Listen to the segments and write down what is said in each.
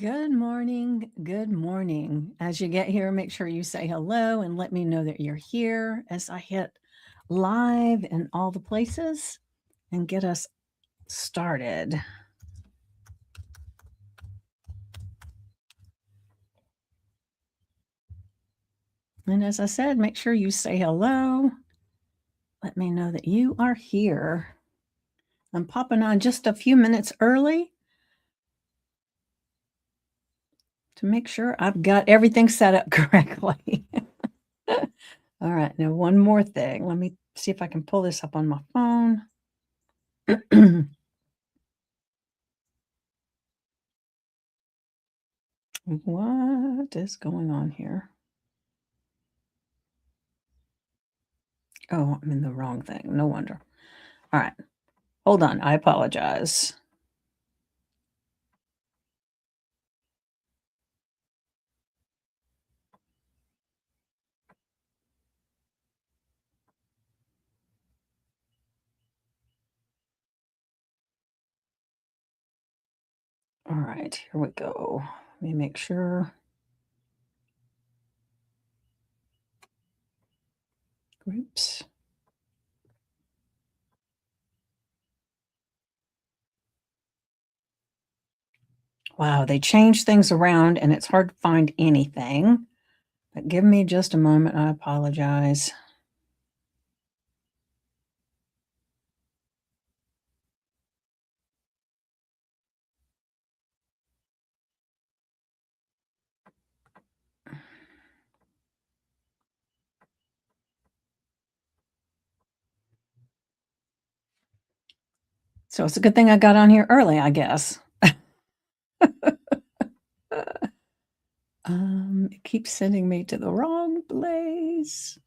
Good morning. Good morning. As you get here, make sure you say hello and let me know that you're here as I hit live in all the places and get us started. And as I said, make sure you say hello. Let me know that you are here. I'm popping on just a few minutes early to make sure I've got everything set up correctly. All right, now one more thing. Let me see if I can pull this up on my phone. What is going on here? Oh, I'm in the wrong thing. No wonder. All right. Hold on. I apologize. All right. Here we go. Let me make sure. Groups. Wow, they changed things around and it's hard to find anything. But give me just a moment. I apologize. So it's a good thing I got on here early, I guess. It keeps sending me to the wrong place.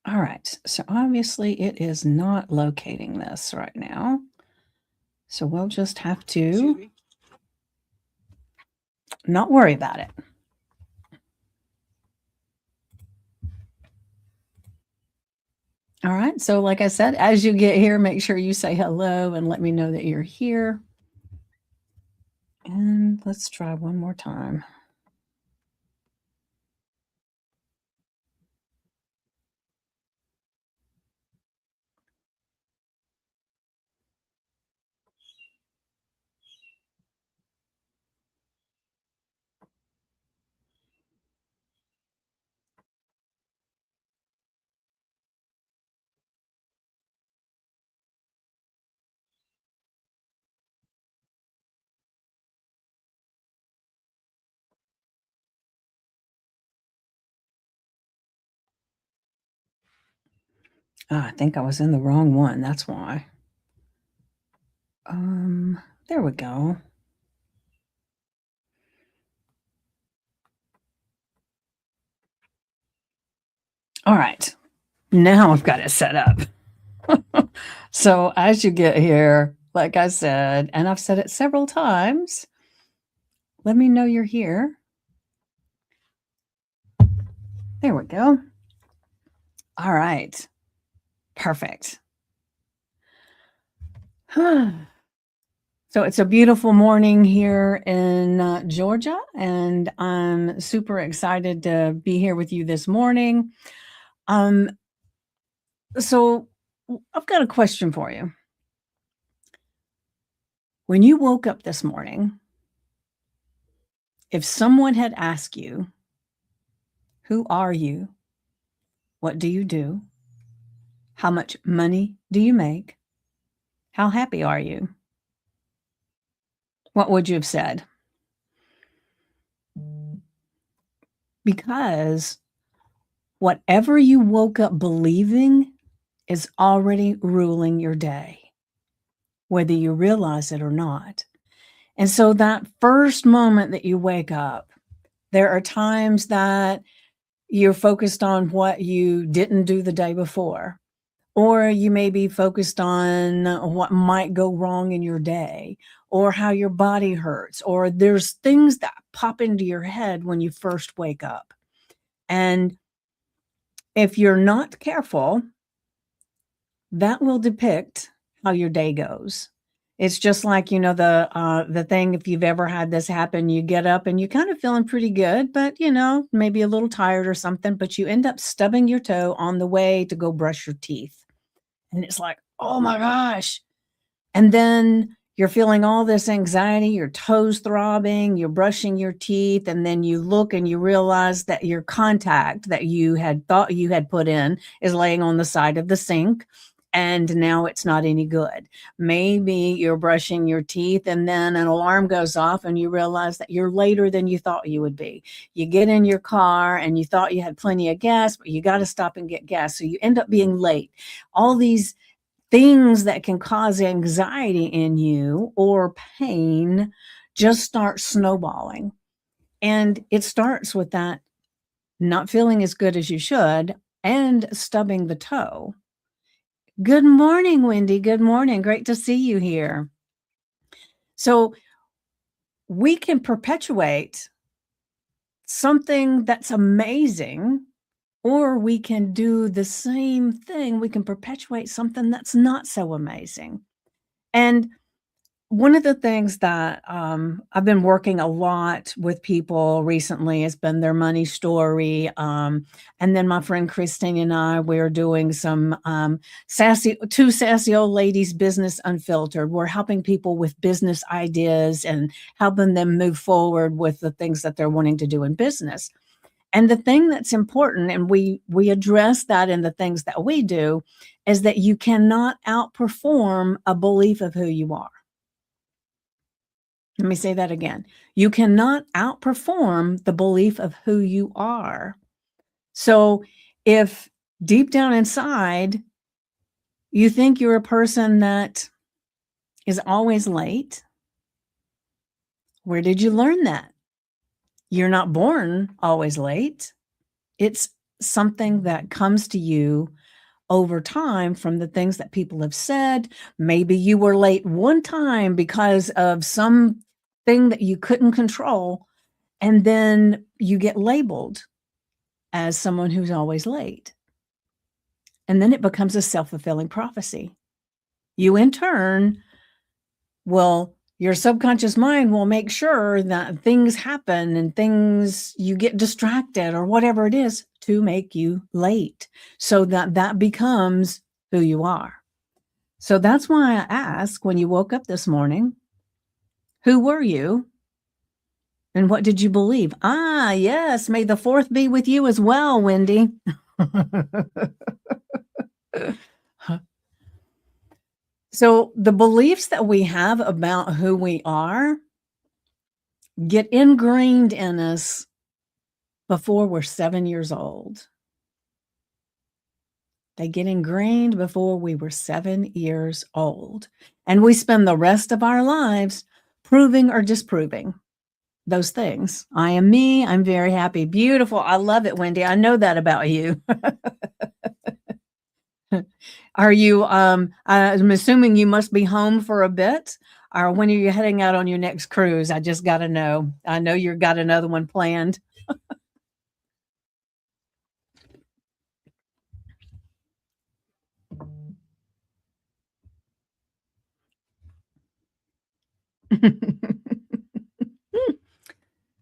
All right. So obviously it is not locating this right now. So we'll just have to not worry about it. All right. So, like I said, as you get here, make sure you say hello and let me know that you're here. And let's try one more time. I think I was in the wrong one. That's why. There we go. All right. Now I've got it set up. So as you get here, like I said, and I've said it several times, let me know you're here. There we go. All right. Perfect. So it's a beautiful morning here in Georgia, and I'm super excited to be here with you this morning. So I've got a question for you. When you woke up this morning, if someone had asked you, "Who are you? What do you do? How much money do you make? How happy are you?" What would you have said? Because whatever you woke up believing is already ruling your day, whether you realize it or not. And so that first moment that you wake up, there are times that you're focused on what you didn't do the day before, or you may be focused on what might go wrong in your day, or how your body hurts, or there's things that pop into your head when you first wake up. And if you're not careful, that will depict how your day goes. It's just like, the thing, if you've ever had this happen, you get up and you're kind of feeling pretty good, but, maybe a little tired or something, but you end up stubbing your toe on the way to go brush your teeth. And it's like, "Oh my gosh." And then you're feeling all this anxiety, your toes throbbing, you're brushing your teeth, and then you look and you realize that your contact that you had thought you had put in is laying on the side of the sink, and now it's not any good. Maybe you're brushing your teeth and then an alarm goes off and you realize that you're later than you thought you would be. You get in your car and you thought you had plenty of gas, but you got to stop and get gas. So you end up being late. All these things that can cause anxiety in you or pain just start snowballing. And it starts with that not feeling as good as you should and stubbing the toe. Good morning, Wendy. Good morning. Great to see you here. So we can perpetuate something that's amazing, or we can do the same thing. We can perpetuate something that's not so amazing. And one of the things that I've been working a lot with people recently has been their money story. And then my friend Christine and I, we're doing some two sassy old ladies business unfiltered. We're helping people with business ideas and helping them move forward with the things that they're wanting to do in business. And the thing that's important, and we address that in the things that we do, is that you cannot outperform a belief of who you are. Let me say that again. You cannot outperform the belief of who you are. So if deep down inside, you think you're a person that is always late, where did you learn that? You're not born always late. It's something that comes to you over time from the things that people have said. Maybe you were late one time because of something that you couldn't control, and then you get labeled as someone who's always late. And then it becomes a self-fulfilling prophecy. You in turn your subconscious mind will make sure that things happen and you get distracted or whatever it is to make you late, so that becomes who you are. So that's why I ask, when you woke up this morning, who were you and what did you believe? Ah, yes, may the fourth be with you as well, Wendy. So the beliefs that we have about who we are get ingrained in us before we're 7 years old. They get ingrained before we were 7 years old. And we spend the rest of our lives proving or disproving those things. I am me. I'm very happy. Beautiful. I love it, Wendy. I know that about you. Are you, I'm assuming you must be home for a bit, or when are you heading out on your next cruise? I just got to know. I know you've got another one planned.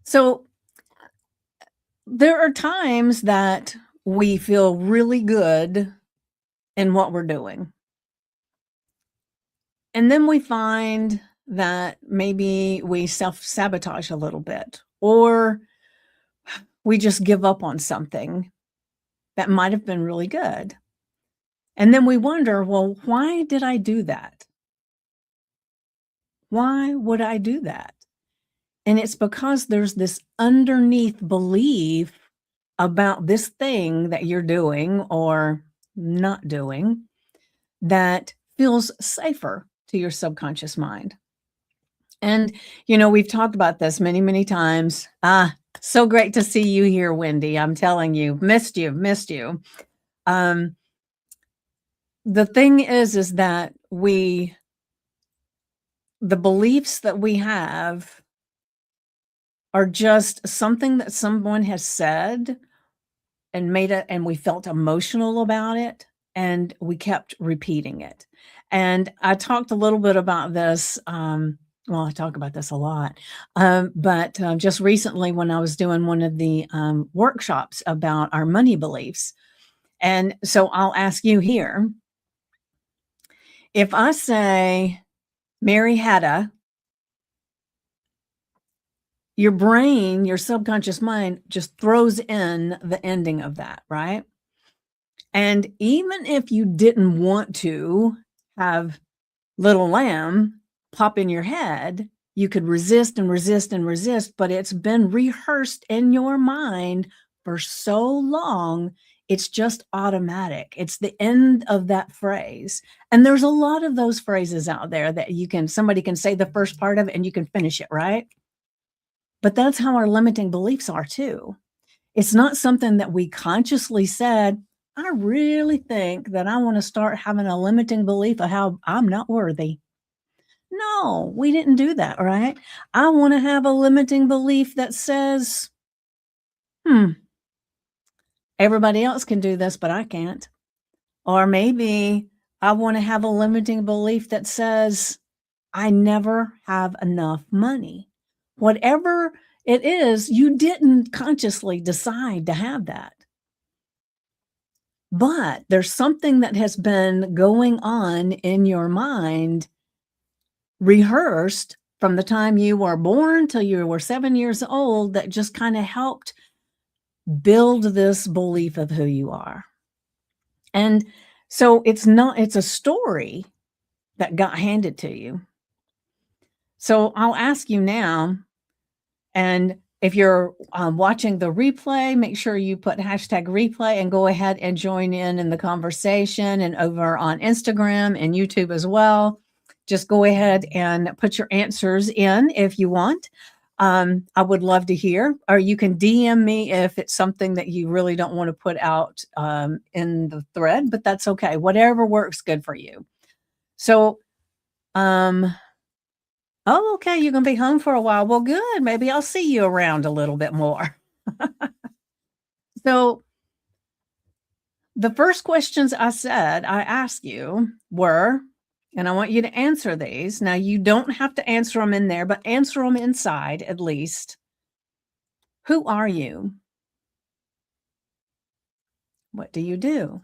So there are times that we feel really good in what we're doing. And then we find that maybe we self-sabotage a little bit, or we just give up on something that might have been really good. And then we wonder, well, why did I do that? Why would I do that? And it's because there's this underneath belief about this thing that you're doing or not doing that feels safer to your subconscious mind. And, we've talked about this many, many times. So great to see you here, Wendy. I'm telling you, missed you. The thing is that we the beliefs that we have are just something that someone has said and made it, and we felt emotional about it, and we kept repeating it. And I talked a little bit about this, well, I talk about this a lot, but just recently when I was doing one of the workshops about our money beliefs. And so I'll ask you here, if I say Mary Hadda, your brain, your subconscious mind just throws in the ending of that, right? And even if you didn't want to have little lamb pop in your head, you could resist and resist and resist, but it's been rehearsed in your mind for so long, it's just automatic. It's the end of that phrase. And there's a lot of those phrases out there that somebody can say the first part of it and you can finish it, right? But that's how our limiting beliefs are too. It's not something that we consciously said, I really think that I want to start having a limiting belief of how I'm not worthy. No, we didn't do that, right? I want to have a limiting belief that says, hmm, everybody else can do this, but I can't. Or maybe I want to have a limiting belief that says, I never have enough money. Whatever it is, you didn't consciously decide to have that. But there's something that has been going on in your mind, rehearsed from the time you were born till you were 7 years old, that just kind of helped build this belief of who you are. And so it's a story that got handed to you. So I'll ask you now, and if you're watching the replay, make sure you put hashtag replay and go ahead and join in the conversation, and over on Instagram and YouTube as well. Just go ahead and put your answers in if you want. I would love to hear, or you can DM me if it's something that you really don't want to put out in the thread, but that's okay. Whatever works good for you. So, oh, okay, you're gonna be home for a while. Well, good. Maybe I'll see you around a little bit more. So the first questions I asked you were, and I want you to answer these. Now, you don't have to answer them in there, but answer them inside at least. Who are you? What do you do?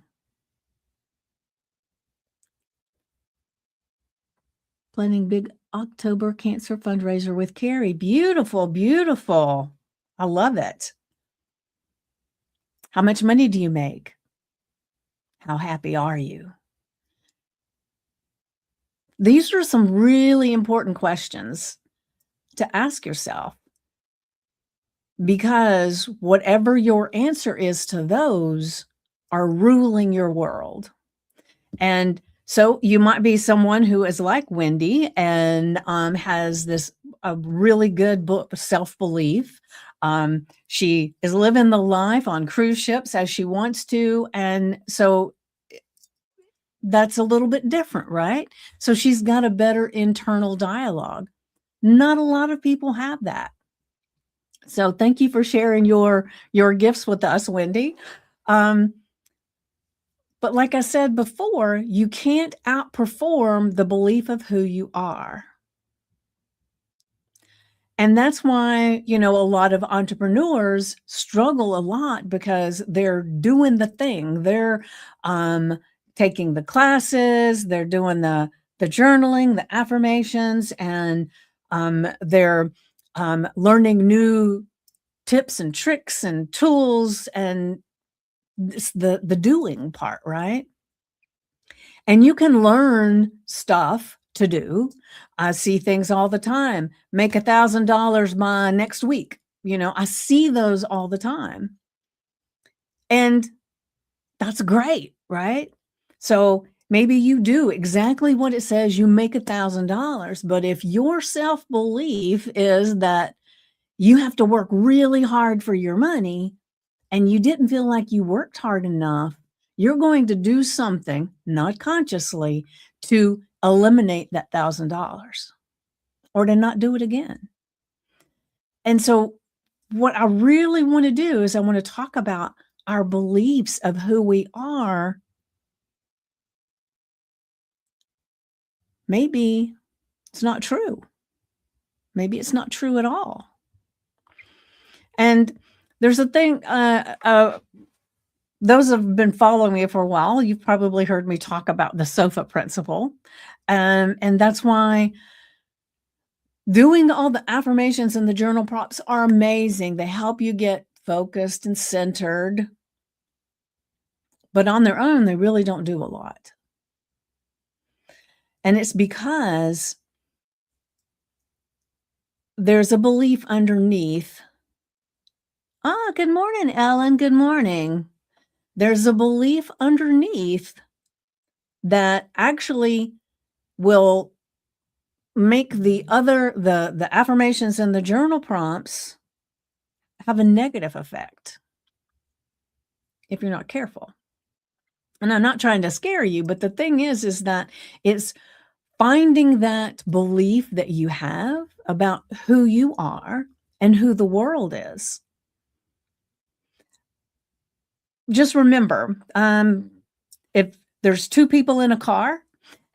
Planning big October cancer fundraiser with Carrie. Beautiful, beautiful. I love it. How much money do you make? How happy are you? These are some really important questions to ask yourself, because whatever your answer is to those are ruling your world. And so you might be someone who is like Wendy and has this a really good book self-belief. She is living the life on cruise ships as she wants to, and so that's a little bit different, right? So she's got a better internal dialogue. Not a lot of people have that. So thank you for sharing your gifts with us, Wendy. But like I said before, you can't outperform the belief of who you are. And that's why, a lot of entrepreneurs struggle a lot, because they're doing the thing. They're taking the classes, they're doing the journaling, the affirmations, and they're learning new tips and tricks and tools, and the doing part, right? And you can learn stuff to do. I see things all the time. Make $1,000 by next week. I see those all the time. And that's great, right? So maybe you do exactly what it says, you make $1,000. But if your self-belief is that you have to work really hard for your money, and you didn't feel like you worked hard enough, you're going to do something, not consciously, to eliminate that $1,000. or to not do it again. And so, what I really want to do is I want to talk about our beliefs of who we are. Maybe it's not true. Maybe it's not true at all. And there's a thing, those have been following me for a while. You've probably heard me talk about the SOFA principle. And that's why doing all the affirmations and the journal prompts are amazing. They help you get focused and centered. But on their own, they really don't do a lot. And it's because there's a belief underneath. Ah, good morning, Ellen. Good morning. There's a belief underneath that actually will make the affirmations and the journal prompts have a negative effect if you're not careful. And I'm not trying to scare you, but the thing is that it's finding that belief that you have about who you are and who the world is. Just remember, if there's two people in a car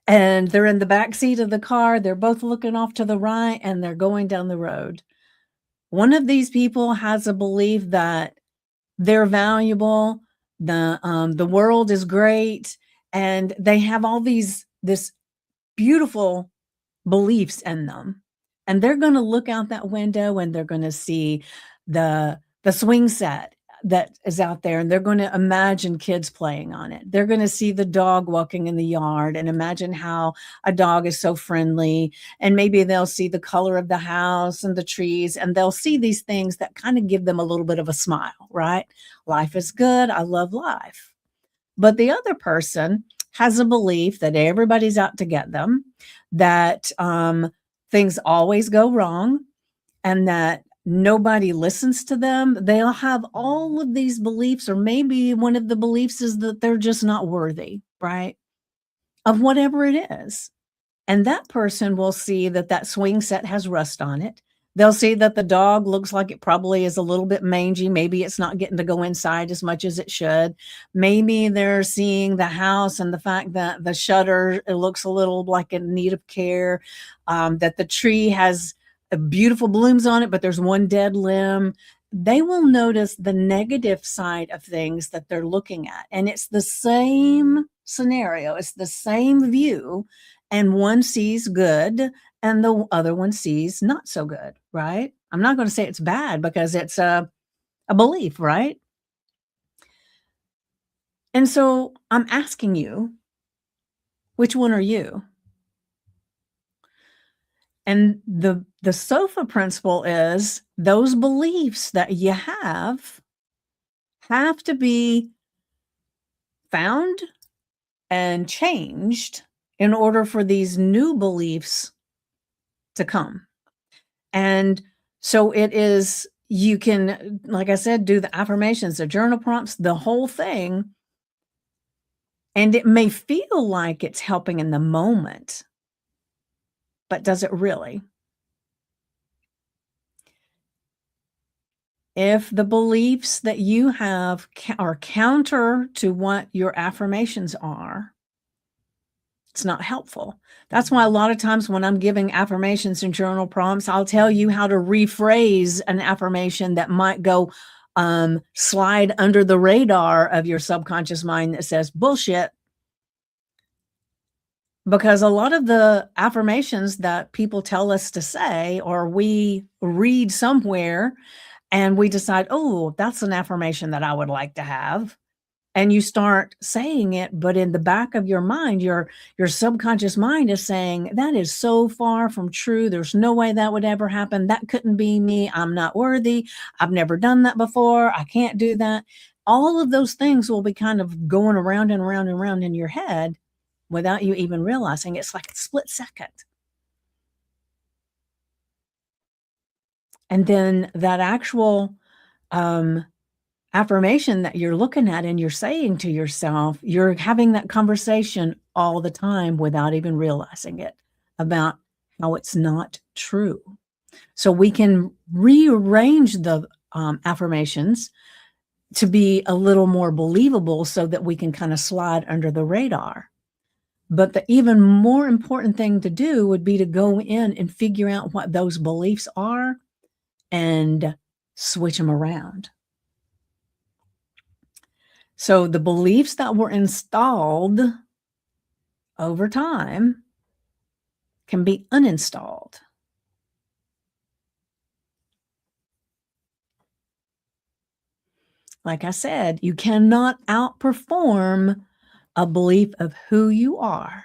and they're in the back seat of the car, they're both looking off to the right and they're going down the road. One of these people has a belief that they're valuable, the world is great, and they have all this beautiful beliefs in them. And they're going to look out that window and they're going to see the swing set that is out there, and they're going to imagine kids playing on it. They're going to see the dog walking in the yard and imagine how a dog is so friendly. And maybe they'll see the color of the house and the trees, and they'll see these things that kind of give them a little bit of a smile, right? Life is good. I love life. But the other person has a belief that everybody's out to get them, that things always go wrong, and that nobody listens to them. They'll have all of these beliefs, or maybe one of the beliefs is that they're just not worthy, right? Of whatever it is. And that person will see that swing set has rust on it. They'll see that the dog looks like it probably is a little bit mangy. Maybe it's not getting to go inside as much as it should. Maybe they're seeing the house and the fact that the shutter, it looks a little like in need of care, that the tree has beautiful blooms on it, but there's one dead limb. They will notice the negative side of things that they're looking at. And it's the same scenario. It's the same view. And one sees good and the other one sees not so good, right? I'm not going to say it's bad because it's a belief, right? And so I'm asking you, which one are you? And the SOFA principle is those beliefs that you have to be found and changed in order for these new beliefs to come. And so it is, you can, like I said, do the affirmations, the journal prompts, the whole thing. And it may feel like it's helping in the moment, but does it really? If the beliefs that you have are counter to what your affirmations are, it's not helpful. That's why a lot of times when I'm giving affirmations and journal prompts, I'll tell you how to rephrase an affirmation that might go slide under the radar of your subconscious mind that says bullshit. Because a lot of the affirmations that people tell us to say, or we read somewhere and we decide, oh, that's an affirmation that I would like to have. And you start saying it, but in the back of your mind, your subconscious mind is saying, that is so far from true. There's no way that would ever happen. That couldn't be me. I'm not worthy. I've never done that before. I can't do that. All of those things will be kind of going around and around and around in your head without you even realizing. It's like a split second. And then that actual affirmation that you're looking at and you're saying to yourself, you're having that conversation all the time without even realizing it about how it's not true. So we can rearrange the affirmations to be a little more believable so that we can kind of slide under the radar. But the even more important thing to do would be to go in and figure out what those beliefs are and switch them around. So the beliefs that were installed over time can be uninstalled. Like I said, you cannot outperform a belief of who you are.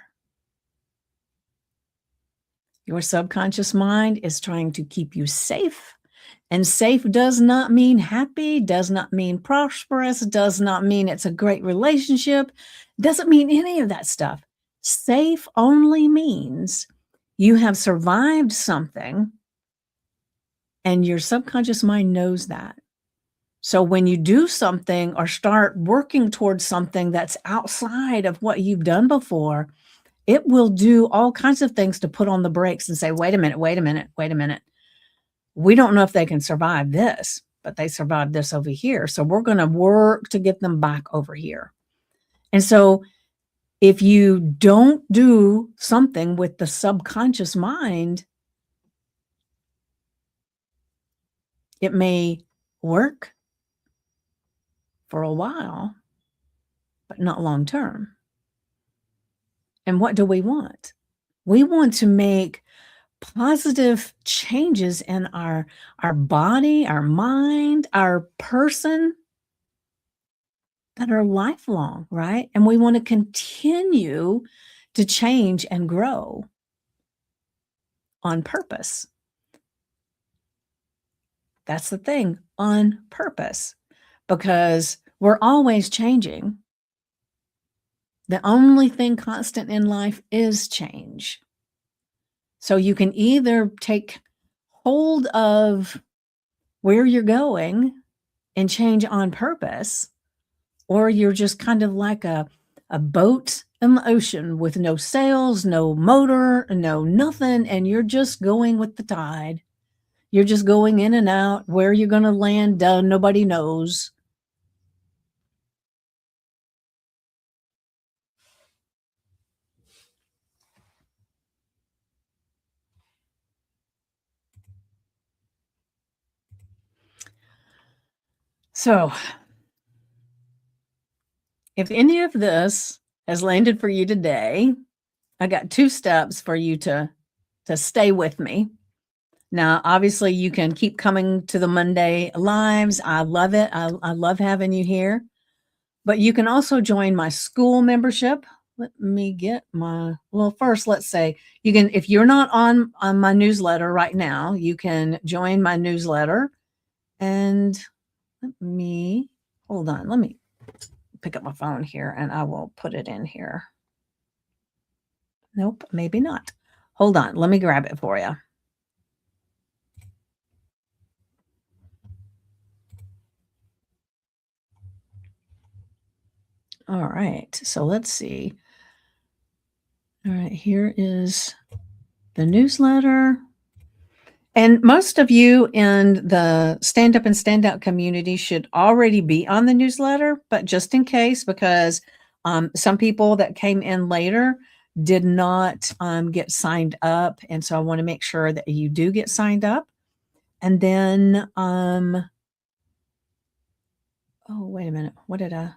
Your subconscious mind is trying to keep you safe. And safe does not mean happy, does not mean prosperous, does not mean it's a great relationship, doesn't mean any of that stuff. Safe only means you have survived something and your subconscious mind knows that. So when you do something or start working towards something that's outside of what you've done before, it will do all kinds of things to put on the brakes and say, wait a minute, wait a minute, wait a minute. We don't know if they can survive this, but they survived this over here. So we're going to work to get them back over here. And so if you don't do something with the subconscious mind, it may work for a while, but not long term. And what do we want? We want to make positive changes in our body, our mind, our person that are lifelong, right? And we want to continue to change and grow on purpose. That's the thing, on purpose, because we're always changing. The only thing constant in life is change. So you can either take hold of where you're going and change on purpose, or you're just kind of like a boat in the ocean with no sails, no motor, no nothing, and you're just going with the tide. You're just going in and out. Where you're going to land, nobody knows. So, if any of this has landed for you today, I got 2 steps for you to stay with me. Now, obviously, you can keep coming to the Monday lives. I love it. I love having you here. But you can also join my school membership. Let me get my, well, first, let's say you can, if you're not on my newsletter right now, you can join my newsletter. And hold on, let me pick up my phone here and I will put it in here. Nope, maybe not. Hold on, let me grab it for you. All right, so let's see. All right, here is the newsletter. And most of you in the Stand Up and Stand Out community should already be on the newsletter, but just in case, because some people that came in later did not get signed up. And so I want to make sure that you do get signed up. And then, oh, wait a minute. What did I?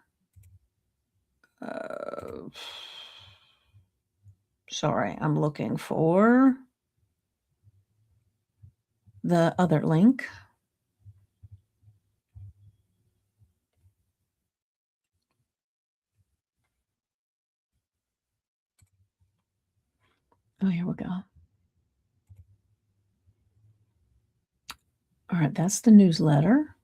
Sorry, I'm looking for the other link. Oh, here we go. All right, that's the newsletter.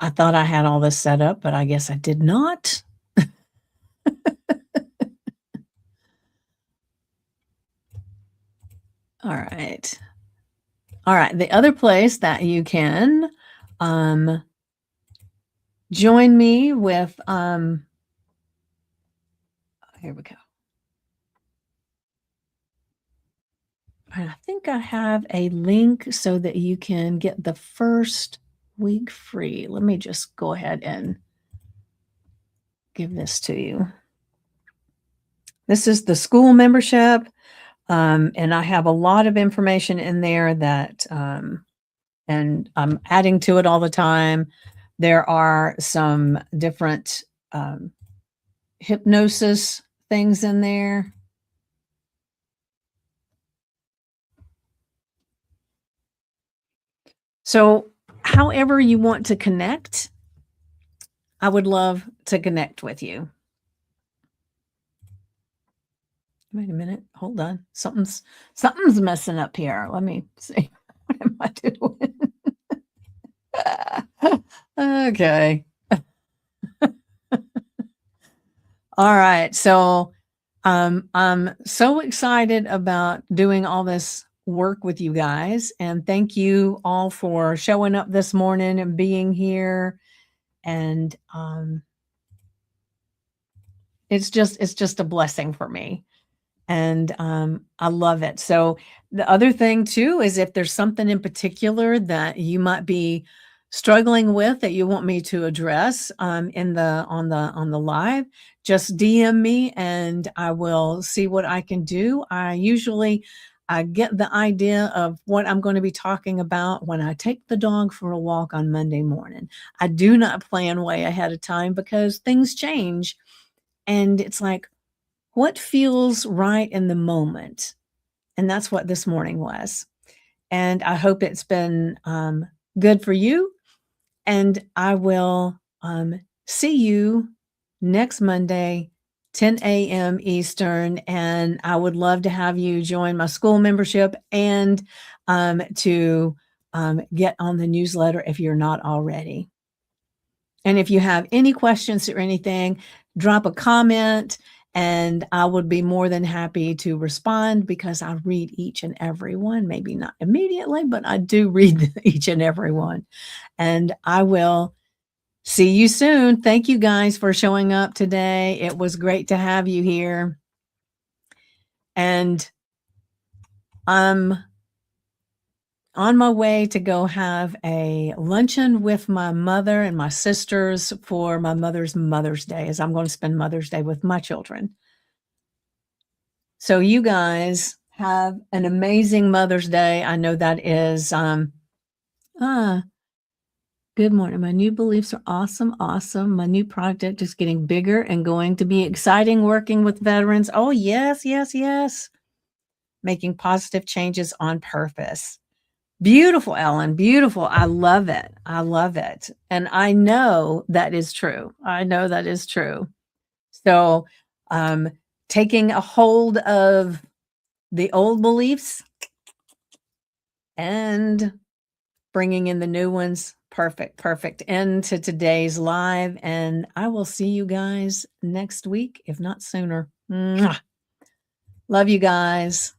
I thought I had all this set up, but I guess I did not. All right. All right. The other place that you can join me with, here we go. I think I have a link so that you can get the first week free. Let me just go ahead and give this to you. This is the school membership, and I have a lot of information in there that, and I'm adding to it all the time. There are some different hypnosis things in there. So, however you want to connect, I would love to connect with you. Wait a minute. Hold on. Something's messing up here. Let me see. What am I doing? Okay. All right. So, I'm so excited about doing all this work with you guys, and thank you all for showing up this morning and being here. And it's just a blessing for me. And I love it. So the other thing too is if there's something in particular that you might be struggling with that you want me to address in the on the live, just DM me and I will see what I can do. I get the idea of what I'm going to be talking about when I take the dog for a walk on Monday morning. I do not plan way ahead of time because things change. And it's like, what feels right in the moment? And that's what this morning was. And I hope it's been good for you. And I will see you next Monday, 10 a.m. Eastern. And I would love to have you join my school membership and to get on the newsletter if you're not already. And if you have any questions or anything, drop a comment and I would be more than happy to respond because I read each and every one, maybe not immediately, but I do read each and every one. And I will see you soon. Thank you guys for showing up today. It was great to have you here. And I'm on my way to go have a luncheon with my mother and my sisters for my mother's Mother's Day, as I'm going to spend Mother's Day with my children. So you guys have an amazing Mother's Day. I know that is, good morning. My new beliefs are awesome. Awesome. My new project is getting bigger and going to be exciting working with veterans. Oh, yes, yes, yes. Making positive changes on purpose. Beautiful, Ellen. Beautiful. I love it. I love it. And I know that is true. I know that is true. So, taking a hold of the old beliefs and bringing in the new ones. Perfect. Perfect. End to today's live. And I will see you guys next week, if not sooner. Mwah. Love you guys.